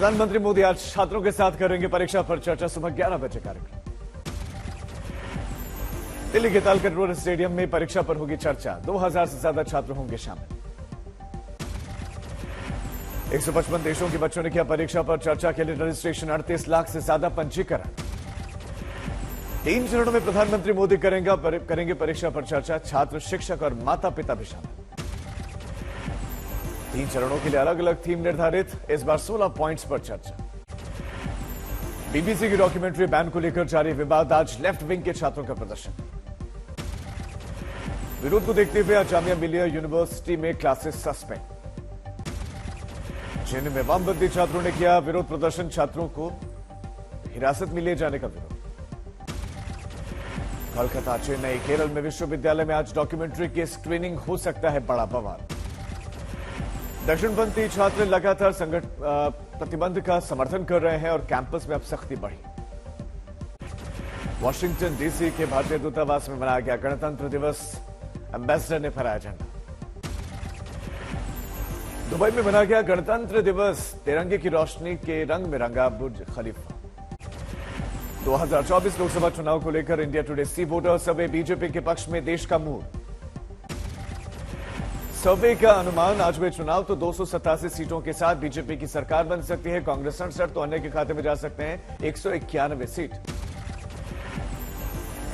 प्रधानमंत्री मोदी आज छात्रों के साथ करेंगे परीक्षा पर चर्चा। सुबह 11 बजे कार्यक्रम। दिल्ली के तालकटोरा रोड स्टेडियम में परीक्षा पर होगी चर्चा। 2000 से ज्यादा छात्र होंगे शामिल। 155 देशों के बच्चों ने किया परीक्षा पर चर्चा के लिए रजिस्ट्रेशन। 38 लाख से ज्यादा पंजीकरण। 3 चरणों में प्रधानमंत्री मोदी करेंगे परीक्षा पर चर्चा। छात्र, शिक्षक और माता पिता भी शामिल। 3 चरणों के लिए अलग अलग थीम निर्धारित। इस बार 16 पॉइंट्स पर चर्चा। बीबीसी की डॉक्यूमेंट्री बैन को लेकर जारी विवाद। आज लेफ्ट विंग के छात्रों का प्रदर्शन। विरोध को देखते हुए आज जामिया मिलिया यूनिवर्सिटी में क्लासेस सस्पेंड। जेएनयू में वामपंथी छात्रों ने किया विरोध प्रदर्शन। छात्रों को हिरासत में लिए जाने का विरोध। कोलकाता, चेन्नई, केरल में विश्वविद्यालय में आज डॉक्यूमेंट्री की स्क्रीनिंग हो सकता है बड़ा बवाल। दक्षिणपंथी छात्र लगातार प्रतिबंध का समर्थन कर रहे हैं और कैंपस में अब सख्ती बढ़ी। वॉशिंगटन डीसी के भारतीय दूतावास में मनाया गया गणतंत्र दिवस। एम्बेसडर ने फहराया झंडा। दुबई में मनाया गया गणतंत्र दिवस। तिरंगे की रोशनी के रंग में रंगा बुर्ज खलीफा। 2024 लोकसभा चुनाव को लेकर इंडिया टुडे सी वोटर सर्वे। बीजेपी के पक्ष में देश का मूड। सर्वे का अनुमान आज हुए चुनाव तो 287 सीटों के साथ बीजेपी की सरकार बन सकती है। कांग्रेस 67 तो अन्य के खाते में जा सकते हैं 191 सीट।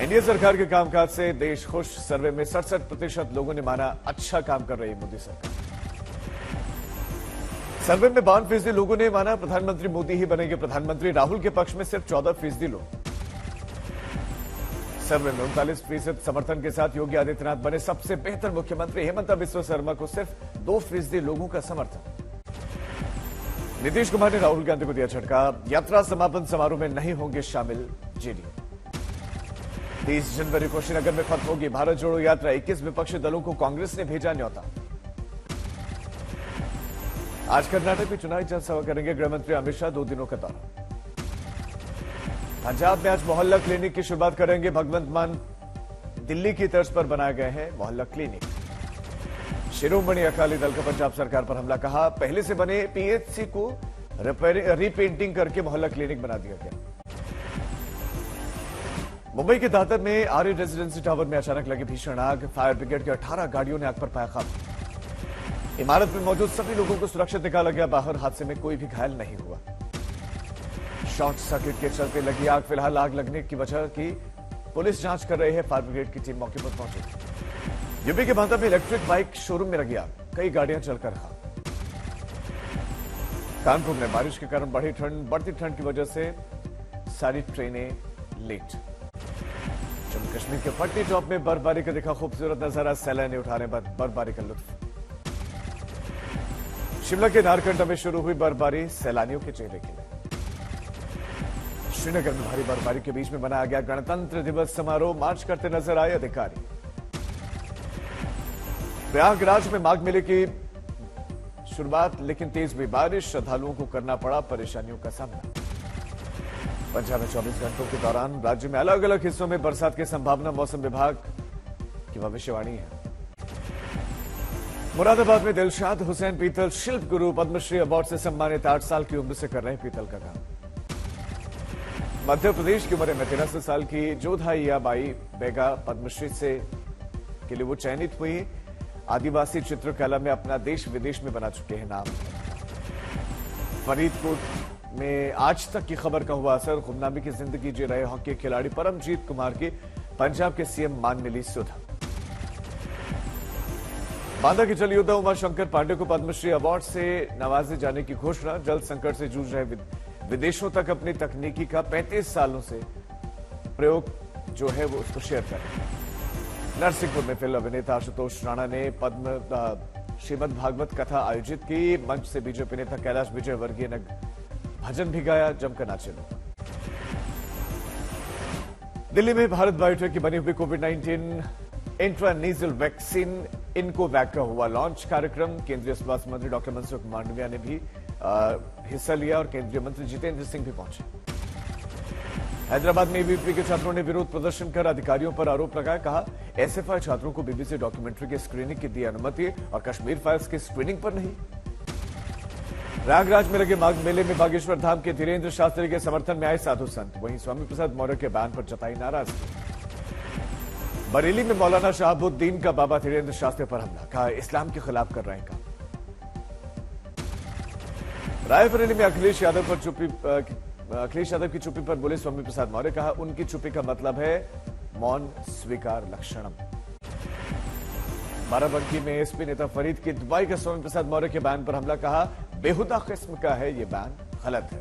एनडीए सरकार के कामकाज से देश खुश। सर्वे में 67% लोगों ने माना अच्छा काम कर रही मोदी सरकार। सर्वे में 52% लोगों ने माना प्रधानमंत्री मोदी ही बनेंगे प्रधानमंत्री। राहुल के पक्ष में सिर्फ 14% लोग। सर्वे में 39% समर्थन के साथ योगी आदित्यनाथ बने सबसे बेहतर मुख्यमंत्री। हेमंत बिस्वा शर्मा को सिर्फ 2% लोगों का समर्थन। नीतीश कुमार ने राहुल गांधी को दिया झटका। यात्रा समापन समारोह में नहीं होंगे शामिल जेडीयू। 30 जनवरी को श्रीनगर में खत्म होगी भारत जोड़ो यात्रा। 21 विपक्षी दलों को कांग्रेस ने भेजा न्योता। आज कर्नाटक में चुनावी जनसभा करेंगे गृहमंत्री अमित शाह। 2 दिनों का दौरा। पंजाब में आज मोहल्ला क्लिनिक की शुरुआत करेंगे भगवंत मान। दिल्ली की तर्ज पर बनाए गए हैं मोहल्ला क्लिनिक। शिरोमणि अकाली दल का पंजाब सरकार पर हमला। कहा पहले से बने पीएचसी को रीपेंटिंग करके मोहल्ला क्लिनिक बना दिया गया। मुंबई के दादर में आर्य रेजिडेंसी टावर में अचानक लगी भीषण आग। फायर ब्रिगेड की 18 गाड़ियों ने आग पर पाया काबू। इमारत में मौजूद सभी लोगों को सुरक्षित निकाला गया बाहर। हादसे में कोई भी घायल नहीं हुआ। शॉर्ट सर्किट के चलते लगी आग। फिलहाल आग लगने की वजह की पुलिस जांच कर रही है। फायर ब्रिगेड की टीम मौके पर पहुंची। यूपी के बांदा में इलेक्ट्रिक बाइक शोरूम में लगी आग। कई गाड़ियां जलकर खाक। कानपुर में बारिश के कारण बढ़ती ठंड की वजह से सारी ट्रेनें लेट। जम्मू कश्मीर के पट्टी टॉप में बर्फबारी का दिखा खूबसूरत नजारा। सैलानी उठाने पर बर्फबारी का लुत्फ। शिमला के नारकंडा में शुरू हुई बर्फबारी सैलानियों के चेहरे खिले। श्रीनगर में भारी बर्फबारी के बीच में मनाया गया गणतंत्र दिवस समारोह। मार्च करते नजर आए अधिकारी। प्रयागराज में माघ मेले की शुरुआत, लेकिन तेज हुई बारिश। श्रद्धालुओं को करना पड़ा परेशानियों का सामना। पंजाब में 24 घंटों के दौरान राज्य में अलग अलग हिस्सों में बरसात की संभावना। मौसम विभाग की भविष्यवाणी है। मुरादाबाद में दिलशाद हुसैन पीतल शिल्प गुरु पद्मश्री अवार्ड से सम्मानित। 8 साल की उम्र से कर रहे पीतल का काम। मध्य प्रदेश की उम्र में 83 साल की जोधाइया बाई बेगा पद्मश्री के लिए वो चयनित हुई। आदिवासी चित्रकला में अपना देश विदेश में बना चुके हैं नाम। फरीदकोट में आज तक की खबर का हुआ असर। गुमनामी की जिंदगी जी रहे हॉकी खिलाड़ी परमजीत कुमार की पंजाब के सीएम मान मिली सुध। बांदा के जल योद्धा उमाशंकर पांडे को पद्मश्री अवार्ड से नवाजे जाने की घोषणा। जल संकट से जूझ रहे विदेशों तक अपनी तकनीकी का 35 सालों से प्रयोग जो है वो उसको शेयर करें। नरसिंहपुर में फिल्म अभिनेता आशुतोष राणा ने श्रीमद् भागवत कथा आयोजित की। मंच से बीजेपी नेता कैलाश विजयवर्गीय ने भजन भी गाया। जमकर नाचे लोग। दिल्ली में भारत बायोटेक की बनी हुई कोविड-19 इंट्रानेजल वैक्सीन इनकोवैक का हुआ लॉन्च कार्यक्रम। केंद्रीय स्वास्थ्य मंत्री डॉक्टर मनसुख मांडविया ने भी हिस्सा लिया और केंद्रीय मंत्री जितेंद्र सिंह भी पहुंचे। हैदराबाद में ईवीपी के छात्रों ने विरोध प्रदर्शन कर अधिकारियों पर आरोप लगाया। कहा एसएफआई छात्रों को बीबीसी डॉक्यूमेंट्री की स्क्रीनिंग की दी अनुमति और कश्मीर फाइल्स की स्क्रीनिंग पर नहीं। प्रयागराज में लगे माघ मेले में बागेश्वर धाम के धीरेन्द्र शास्त्री के समर्थन में आए साधु संत। वहीं स्वामी प्रसाद मौर्य के बयान पर जताई नाराजगी। बरेली में मौलाना शहाबुद्दीन का बाबा धीरेन्द्र शास्त्री पर हमला, कहा इस्लाम के खिलाफ कर रहे हैं काम। रायबरेली में अखिलेश यादव की चुप्पी पर बोले स्वामी प्रसाद मौर्य, कहा उनकी चुप्पी का मतलब है मौन स्वीकार लक्षणम। बाराबंकी में एसपी नेता फरीद की दुबई के स्वामी प्रसाद मौर्य के बयान पर हमला, कहा बेहुदा किस्म का है ये बयान, गलत है।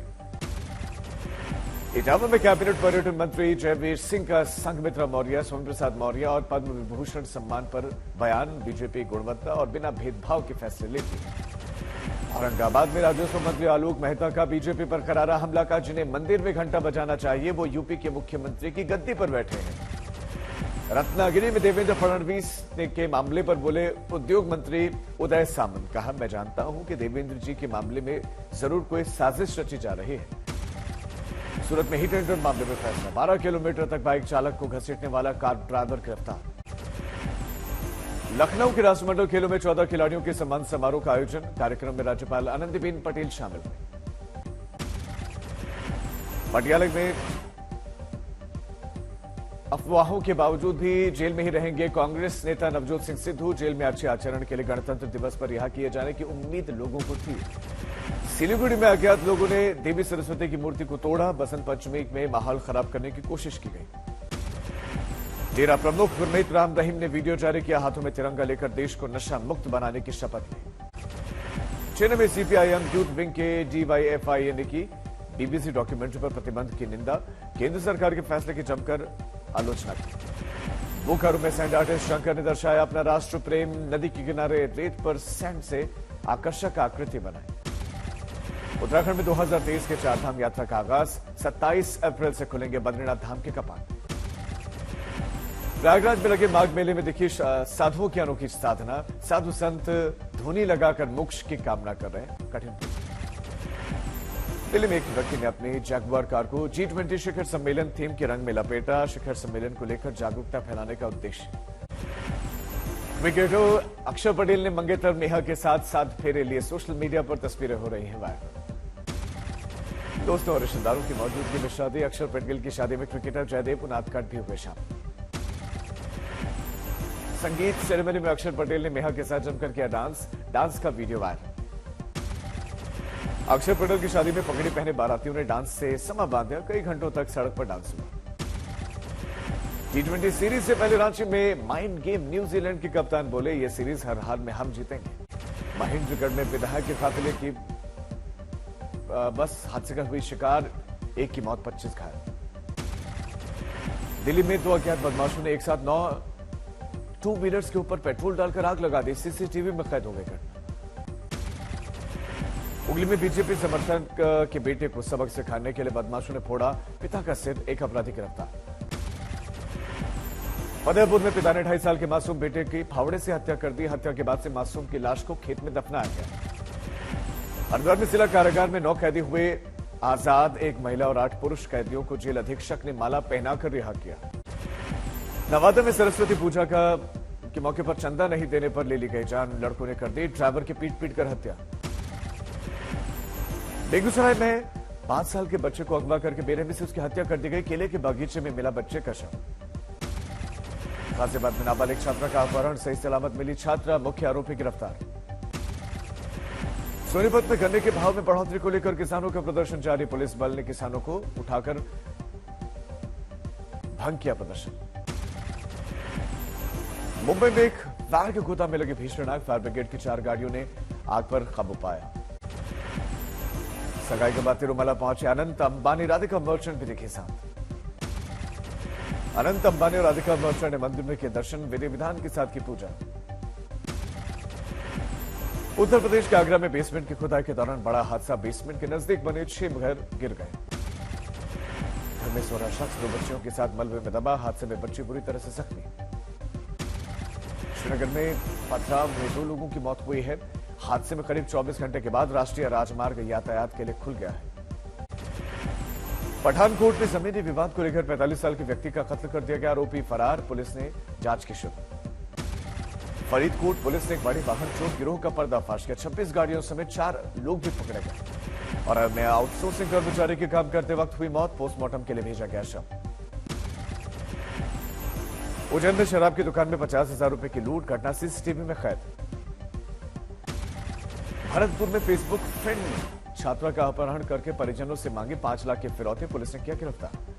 इटावा में कैबिनेट पर्यटन मंत्री जयवीर सिंह का संघमित्रा मौर्य, स्वामी प्रसाद मौर्य और पद्म विभूषण सम्मान पर बयान, बीजेपी गुणवत्ता और बिना भेदभाव के फैसले लेती। औरंगाबाद में राजस्व मंत्री आलोक मेहता का बीजेपी पर करारा हमला, का जिन्हें मंदिर में घंटा बजाना चाहिए वो यूपी के मुख्यमंत्री की गद्दी पर बैठे हैं। रत्नागिरी में देवेंद्र फडणवीस के मामले पर बोले उद्योग मंत्री उदय सामंत, कहा मैं जानता हूं कि देवेंद्र जी के मामले में जरूर कोई साजिश रची जा रही है। सूरत में हिट एंड रन मामले में फैसला, 12 किलोमीटर तक बाइक चालक को घसीटने वाला कार ड्राइवर गिरफ्तार। लखनऊ के राष्ट्रमंडल खेलों में 14 खिलाड़ियों के सम्मान समारोह का आयोजन, कार्यक्रम में राज्यपाल आनंदीबेन पटेल शामिल हुए। पटियाला में अफवाहों के बावजूद भी जेल में ही रहेंगे कांग्रेस नेता नवजोत सिंह सिद्धू। जेल में अच्छे आचरण के लिए गणतंत्र दिवस पर रिहा किए जाने की उम्मीद लोगों को थी। सिलीगुड़ी में अज्ञात लोगों ने देवी सरस्वती की मूर्ति को तोड़ा, बसंत पंचमी में माहौल खराब करने की कोशिश की गई। डेरा प्रमुख गुरमीत राम रहीम ने वीडियो जारी किया, हाथों में तिरंगा लेकर देश को नशा मुक्त बनाने की शपथ ली। चेन्नई में सीपीआईएम यूथ विंग के डीवाईएफआई ने की बीबीसी डॉक्यूमेंट्री पर प्रतिबंध की निंदा, केंद्र सरकार के फैसले की जमकर आलोचना की। बोकारो में सैंड आर्टिस्ट शंकर ने दर्शाया अपना राष्ट्र प्रेम, नदी के किनारे रेत पर सैंड से आकर्षक आकृति बनाई। उत्तराखंड में 2023 के चारधाम यात्रा का आगाज, 27 अप्रैल से खुलेंगे बद्रीनाथ धाम के कपाट। प्रयागराज में लगे माघ मेले में देखिए साधुओं की अनोखी साधना, साधु संत धुनी लगाकर मोक्ष की कामना कर रहे हैं। कठिन दिल्ली में एक व्यक्ति ने अपनी जैगुआर कार को G20 शिखर सम्मेलन थीम के रंग में लपेटा, शिखर सम्मेलन को लेकर जागरूकता फैलाने का उद्देश्य। क्रिकेटर अक्षर पटेल ने मंगेतर नेहा के साथ 7 फेरे लिए, सोशल मीडिया पर तस्वीरें हो रही हैं वायरल। दोस्तों और रिश्तेदारों की मौजूदगी में शादी, अक्षर पटेल की शादी में क्रिकेटर जयदेव उनादकट भी हुए शामिल। संगीत सेरेमनी में अक्षर पटेल ने नेहा के साथ जमकर किया डांस का वीडियो वायरल। अक्षर पटेल की शादी में पगड़ी पहने बारातियों ने डांस से समा बांधा, कई घंटों तक सड़क पर डांस हुआ। T20 सीरीज से पहले रांची में माइंड गेम, न्यूजीलैंड के कप्तान बोले ये सीरीज हर हाल में हम जीतेंगे। महेंद्रगढ़ में विधायक के काफिले की बस हादसे का हुई शिकार, एक की मौत, 25 घायल। दिल्ली में 2 अज्ञात बदमाशों ने एक साथ 9 टू व्हीलर्स के ऊपर पेट्रोल डालकर आग लगा दी, सीसीटीवी में कैद हो गई घटना। हुगली में बीजेपी समर्थक के बेटे को सबक सिखाने के लिए बदमाशों ने फोड़ा पिता का सिर, एक अपराधी गिरफ्तार। फतेहपुर में पिता ने 2.5 साल के मासूम बेटे की फावड़े से हत्या कर दी, हत्या के बाद से मासूम की लाश को खेत में दफनाया गया। हरिद्वार में जिला कारागार में 9 कैदी हुए आजाद, एक महिला और 8 पुरुष कैदियों को जेल अधीक्षक ने माला पहनाकर रिहा किया। नवादा में सरस्वती पूजा के मौके पर चंदा नहीं देने पर ले ली गई जान, लड़कों ने कर दी ड्राइवर की पीट कर हत्या। बेगूसराय में 5 साल के बच्चे को अगवा करके बेरहमी से उसकी हत्या कर दी गई, केले के बागीचे में मिला बच्चे का शव। गाजियाबाद में नाबालिग छात्रा का अपहरण, सही सलामत मिली छात्रा, मुख्य आरोपी गिरफ्तार। सोनीपत में गन्ने के भाव में बढ़ोतरी को लेकर किसानों का प्रदर्शन जारी, पुलिस बल ने किसानों को उठाकर भंग किया प्रदर्शन। मुंबई में एक फायर के गोदाम में लगी भीषण आग, फायर ब्रिगेड की 4 गाड़ियों ने आग पर काबू पाया। सगाई के बाद तिरुमला पहुंचे अनंत अंबानी, राधिका मर्चेंट भी दिखे साथ। अनंत अंबानी और राधिका मर्चेंट ने मंदिर में किए दर्शन, विधि विधान के साथ की पूजा। उत्तर प्रदेश के आगरा में बेसमेंट की खुदाई के दौरान बड़ा हादसा, बेसमेंट के नजदीक बने 6 घर गिर गए। घर में 16 शख्स 2 बच्चियों के साथ मलबे में दबा, हादसे में बच्ची बुरी तरह से जख्मी। श्रीनगर में पथराव में 2 लोगों की मौत हुई है। हादसे में करीब 24 घंटे के बाद राष्ट्रीय राजमार्ग यातायात के लिए खुल गया है। पठानकोट में जमीनी विवाद को लेकर 45 साल के व्यक्ति का कत्ल कर दिया गया, आरोपी फरार, पुलिस ने जांच की शुरू। फरीदकोट पुलिस ने एक बड़ी वाहन चोर गिरोह का पर्दाफाश किया। 26 गाड़ियों समेत 4 लोग भी पकड़े गए और अन्य आउटसोर्सिंग कर्मचारी के काम करते वक्त हुई मौत, पोस्टमार्टम के लिए भेजा गया शव। उज्जैन में शराब की दुकान में 50,000 रुपए की लूट, घटना सीसीटीवी में कैद। भरतपुर में फेसबुक फ्रेंड छात्रा का अपहरण करके परिजनों से मांगे 5 लाख की फिरौती, पुलिस ने किया गिरफ्तार।